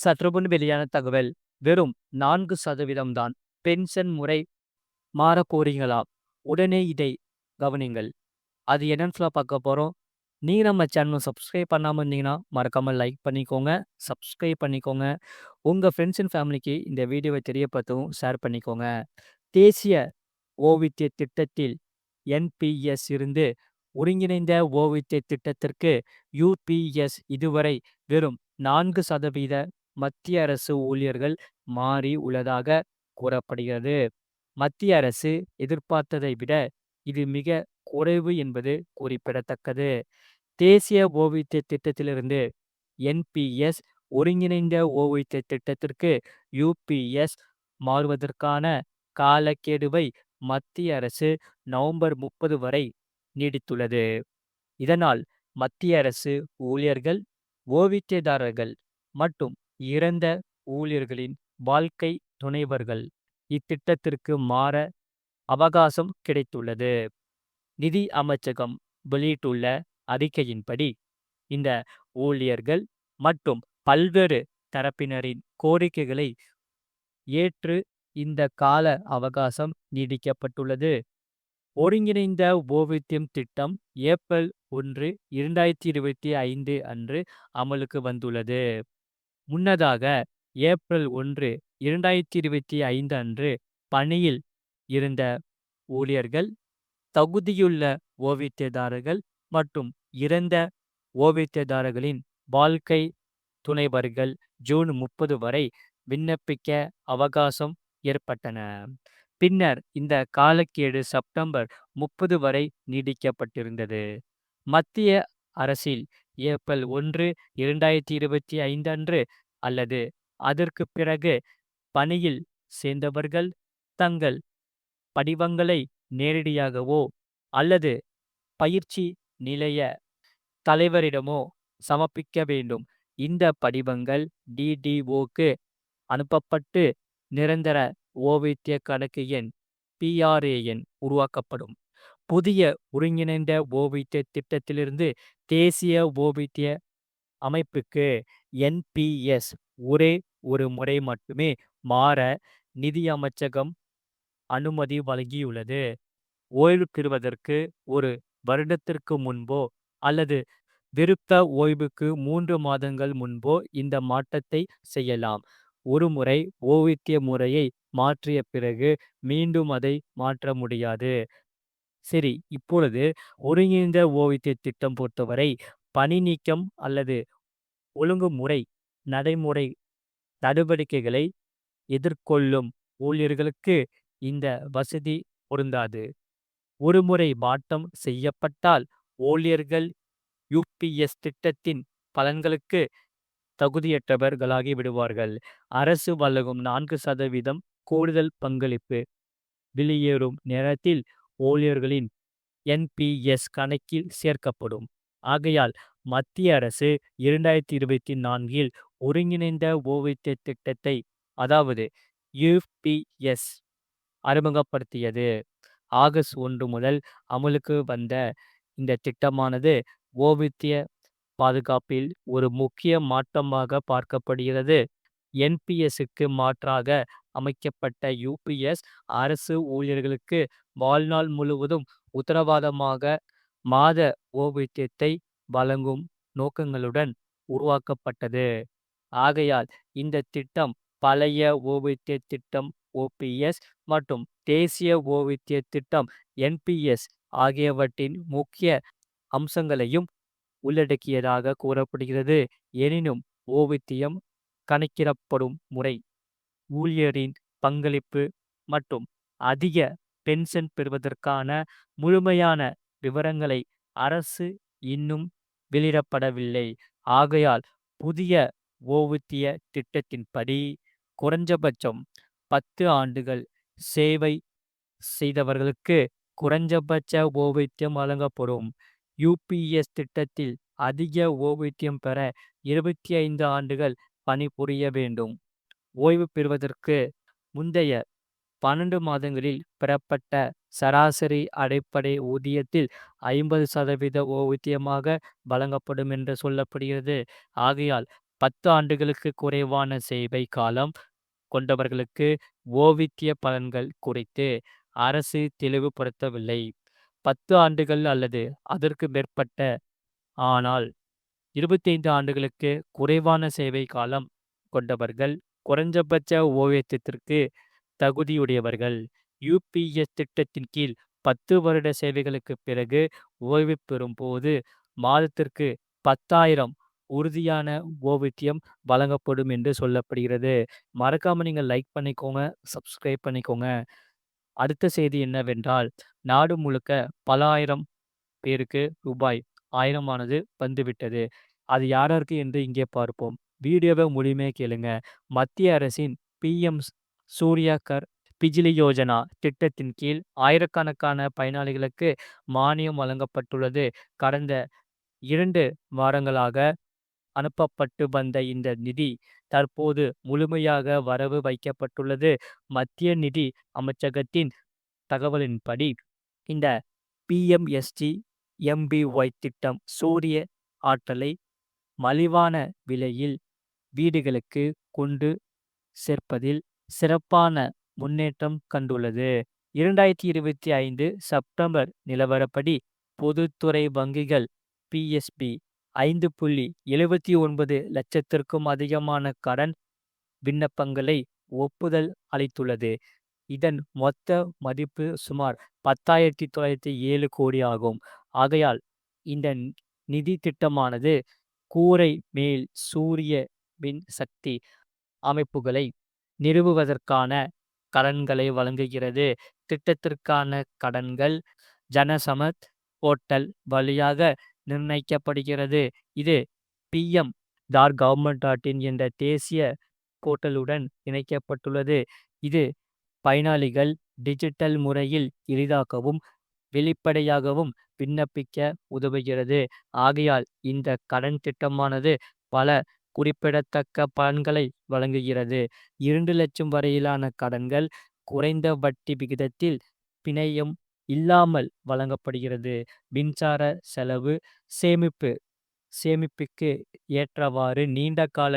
சற்றுமுன் வெளியான தகவல் வெறும் 4% தான் பென்ஷன் முறை மாறப் போறீங்களா? உடனே இதை கவனிங்கள். அது என்னன்னு பார்க்க போறோம். நீங்க நம்ம சேனல சப்ஸ்கிரைப் பண்ணாம இருந்தீங்கன்னா, மறக்காம லைக் பண்ணிக்கோங்க, சப்ஸ்கிரைப் பண்ணிக்கோங்க. உங்க ஃப்ரெண்ட்ஸ் அண்ட் ஃபேமிலிக்கு இந்த வீடியோவை தெரியப்படுத்தவும் ஷேர் பண்ணிக்கோங்க. தேசிய ஓய்வூதிய திட்டத்தில் என்பிஎஸ் இருந்து ஒருங்கிணைந்த ஓய்வூதிய திட்டத்திற்கு யுபிஎஸ் இதுவரை வெறும் 4% மத்திய அரசு ஊழியர்கள் மாறி உள்ளதாக கூறப்படுகிறது. மத்திய அரசு எதிர்பார்த்ததை விட இது மிக குறைவு என்பது குறிப்பிடத்தக்கது. தேசிய ஓய்வூதிய திட்டத்திலிருந்து என்பிஎஸ் ஒருங்கிணைந்த ஓய்வூதிய திட்டத்திற்கு யுபிஎஸ் மாறுவதற்கான காலக்கெடுவை மத்திய அரசு நவம்பர் 30 வரை நீடித்துள்ளது. இதனால் மத்திய அரசு ஊழியர்கள், ஓய்வூதியதாரர்கள் மற்றும் இறந்த ஊழியர்களின் வாழ்க்கை துணைவர்கள் இத்திட்டத்திற்கு மாற அவகாசம் கிடைத்துள்ளது. நிதி அமைச்சகம் வெளியிட்டுள்ள அறிக்கையின்படி இந்த ஊழியர்கள் மற்றும் பல்வேறு தரப்பினரின் கோரிக்கைகளை ஏற்று இந்த கால அவகாசம் நீடிக்கப்பட்டுள்ளது. ஒருங்கிணைந்த ஓய்வூதியம் திட்டம் ஏப்ரல் 1, 2025 அன்று அமலுக்கு வந்துள்ளது. முன்னதாக ஏப்ரல் 1, 2025 அன்று பணியில் இருந்த ஊழியர்கள், தகுதியுள்ள ஓய்வூதியதாரர்கள் மற்றும் இறந்த ஓய்வூதியதாரர்களின் வாழ்க்கை துணைவர்கள் ஜூன் 30 வரை விண்ணப்பிக்க அவகாசம் ஏற்பட்டன. பின்னர் இந்த காலக்கெடு செப்டம்பர் 30 வரை நீடிக்கப்பட்டிருந்தது. மத்திய அரசில் ஏப்ரல் 1, 2025 அன்று அல்லது அதற்கு பிறகு பணியில் சேர்ந்தவர்கள் தங்கள் படிவங்களை நேரடியாகவோ அல்லது பயிற்சி நிலைய தலைவரிடமோ சமர்ப்பிக்க வேண்டும். இந்த படிவங்கள் டிடிஓக்கு அனுப்பப்பட்டு நிரந்தர ஓய்வூதிய கணக்கு எண் பிஆர்ஏஎன் உருவாக்கப்படும். புதிய ஒருங்கிணைந்த ஓய்வூதிய திட்டத்திலிருந்து தேசிய ஓய்வூதிய அமைப்புக்கு என்பிஎஸ் ஒரே ஒரு முறை மட்டுமே மாற நிதி அமைச்சகம் அனுமதி வழங்கியுள்ளது. ஓய்வு பெறுவதற்கு ஒரு வருடத்திற்கு முன்போ அல்லது விருப்ப ஓய்வுக்கு 3 மாதங்கள் முன்போ இந்த மாற்றத்தை செய்யலாம். ஒரு முறை ஓய்வூதிய முறையை மாற்றிய பிறகு மீண்டும் அதை மாற்ற முடியாது. சரி, இப்பொழுது ஒருங்கிணைந்த ஓய்வூதிய திட்டம் பொறுத்தவரை பணி நீக்கம் அல்லது ஒழுங்குமுறை நடைமுறை நடவடிக்கைகளை எதிர்கொள்ளும் ஊழியர்களுக்கு இந்த வசதி பொருந்தாது. ஒருமுறை மாற்றம் செய்யப்பட்டால் ஊழியர்கள் யுபிஎஸ் திட்டத்தின் பலன்களுக்கு தகுதியற்றவர்களாகி விடுவார்கள். அரசு வழங்கும் 4% கூடுதல் பங்களிப்பு வெளியேறும் நேரத்தில் ஊழியர்களின் என்பிஎஸ் கணக்கில் சேர்க்கப்படும். ஆகையால் மத்திய அரசு 2024 ஒருங்கிணைந்த ஓய்வூதிய திட்டத்தை, அதாவது யுபிஎஸ் அறிமுகப்படுத்தியது. ஆகஸ்ட் 1 முதல் அமலுக்கு வந்த இந்த திட்டமானது ஓய்வூதிய பாதுகாப்பில் ஒரு முக்கிய மாற்றமாக பார்க்கப்படுகிறது. என்பிஎஸ்க்கு மாற்றாக அமைக்கப்பட்ட யுபிஎஸ் அரசு ஊழியர்களுக்கு வாழ்நாள் முழுவதும் உத்தரவாதமாக மாத ஓய்வூதியத்தை வழங்கும் நோக்கங்களுடன் உருவாக்கப்பட்டது. ஆகையால் இந்த திட்டம் பழைய ஓய்வூதிய திட்டம் ஓபிஎஸ் மற்றும் தேசிய ஓய்வூதிய திட்டம் என்பிஎஸ் ஆகியவற்றின் முக்கிய அம்சங்களையும் உள்ளடக்கியதாக கூறப்படுகிறது. எனினும் ஓய்வூதியம் கணக்கிடப்படும் முறை, ஊழியரின் பங்களிப்பு மற்றும் அதிக பென்ஷன் பெறுவதற்கான முழுமையான விவரங்களை அரசு இன்னும் வெளியிடப்படவில்லை. ஆகையால் புதிய ஓய்வூதிய திட்டத்தின்படி குறைஞ்சபட்சம் 10 ஆண்டுகள் சேவை செய்தவர்களுக்கு குறைஞ்சபட்ச ஓய்வூதியம் வழங்கப்படும். யுபிஎஸ் திட்டத்தில் அதிக ஓய்வூதியம் பெற 25 ஆண்டுகள் பணிபுரிய வேண்டும். ஓய்வு பெறுவதற்கு முந்தைய 12 மாதங்களில் பெறப்பட்ட சராசரி அடிப்படை ஊதியத்தில் 50% ஓய்வூதியமாக வழங்கப்படும் என்று சொல்லப்படுகிறது. ஆகையால் 10 ஆண்டுகளுக்கு குறைவான சேவை காலம் கொண்டவர்களுக்கு ஓய்வூதிய பலன்கள் குறித்து அரசு தெளிவுபடுத்தவில்லை. 10 ஆண்டுகள் அல்லது அதற்கு மேற்பட்ட ஆனால் 25 ஆண்டுகளுக்கு குறைவான சேவை காலம் கொண்டவர்கள் குறைந்தபட்ச ஓய்வூதியத்திற்கு தகுதியுடையவர்கள். யுபிஎஸ் திட்டத்தின் கீழ் 10 வருட சேவைகளுக்கு பிறகு ஓய்வு பெறும்போது மாதத்திற்கு 10,000 உறுதியான ஓய்வூதியம் வழங்கப்படும் என்று சொல்லப்படுகிறது. மறக்காம நீங்க லைக் பண்ணிக்கோங்க, சப்ஸ்கிரைப் பண்ணிக்கோங்க. அடுத்த செய்தி என்னவென்றால், நாடு முழுக்க பல ஆயிரம் பேருக்கு ரூபாய் 1000 ஆனது வந்துவிட்டது. அது யாராருக்கு என்று இங்கே பார்ப்போம். வீடியோவை முழுமையா கேளுங்க. மத்திய அரசின் பிஎம் சூர்யா கர் பிஜ்லி யோஜனா திட்டத்தின் கீழ் ஆயிரக்கணக்கான பயனாளிகளுக்கு மானியம் வழங்கப்பட்டுள்ளது. கடந்த 2 வாரங்களாக அனுப்பப்பட்டு வந்த இந்த நிதி தற்போது முழுமையாக வரவு வைக்கப்பட்டுள்ளது. மத்திய நிதி அமைச்சகத்தின் தகவலின்படி இந்த பிஎம்எஸ்ஜிஎம்பிஒய் திட்டம் சூரிய ஆற்றலை மலிவான விலையில் வீடுகளுக்கு கொண்டு சேர்ப்பதில் சிறப்பான முன்னேற்றம் கண்டுள்ளது. 2025 செப்டம்பர் நிலவரப்படி பொதுத்துறை வங்கிகள் பிஎஸ்பி 5.79 லட்சத்திற்கும் அதிகமான கடன் விண்ணப்பங்களை ஒப்புதல் அளித்துள்ளது. இதன் மொத்த மதிப்பு சுமார் 10,907 கோடி ஆகும். ஆகையால் இந்த நிதி திட்டமானது கூரை மேல் சூரிய மின் சக்தி அமைப்புகளை நிறுவுவதற்கான கடன்களை வழங்குகிறது. திட்டத்திற்கான கடன்கள் ஜனசமத் போர்ட்டல் வழியாக நிர்ணயிக்கப்படுகிறது. இது pm.government.in என்ற தேசிய போர்ட்டலுடன் இணைக்கப்பட்டுள்ளது. இது பயனாளிகள் டிஜிட்டல் முறையில் எளிதாகவும் வெளிப்படையாகவும் விண்ணப்பிக்க உதவுகிறது. ஆகையால் இந்த கடன் திட்டமானது பல குறிப்பிடத்தக்க பலன்களை வழங்குகிறது. 2 லட்சம் வரையிலான கடன்கள் குறைந்த வட்டி விகிதத்தில் பிணையம் இல்லாமல் வழங்கப்படுகிறது. மின்சார செலவு சேமிப்புக்கு ஏற்றவாறு நீண்ட கால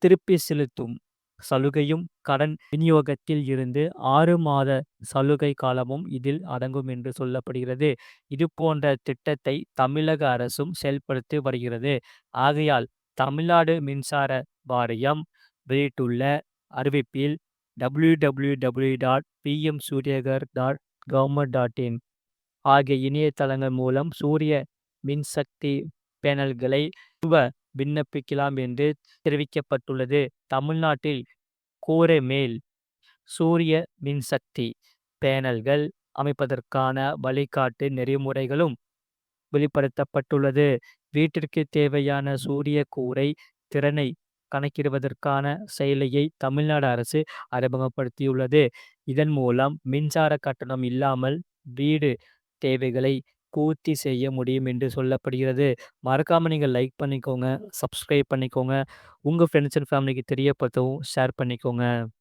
திருப்பி செலுத்தும் சலுகையும் கடன் விநியோகத்தில் இருந்து 6 மாத சலுகை காலமும் இதில் அடங்கும் என்று சொல்லப்படுகிறது. இது போன்ற திட்டத்தை தமிழக அரசும் செயல்படுத்தி வருகிறது. ஆகையால் தமிழ்நாடு மின்சார வாரியம் வெளியிட்டுள்ள அறிவிப்பில் www.pmsuryagar.government.in ஆகிய இணையதளங்கள் மூலம் சூரிய மின்சக்தி பேனல்களை விண்ணப்பிக்கலாம் என்று தெரிவிக்கப்பட்டுள்ளது. தமிழ்நாட்டில் கூரை மேல் சூரிய மின்சக்தி பேனல்கள் அமைப்பதற்கான வழிகாட்டு நெறிமுறைகளும் வெளிப்படுத்தப்பட்டுள்ளது. வீட்டிற்கு தேவையான சூரிய கூரை திறனை கணக்கிடுவதற்கான செயலியை தமிழ்நாடு அரசு அறிமுகப்படுத்தியுள்ளது. இதன் மூலம் மின்சார கட்டணம் இல்லாமல் வீடு தேவைகளை பூர்த்தி செய்ய முடியும் என்று சொல்லப்படுகிறது. மறக்காம நீங்க லைக் பண்ணிக்கோங்க, சப்ஸ்கிரைப் பண்ணிக்கோங்க. உங்க ஃப்ரெண்ட்ஸ் அண்ட் ஃபேமிலிக்கு தெரியப்படுத்தவும் ஷேர் பண்ணிக்கோங்க.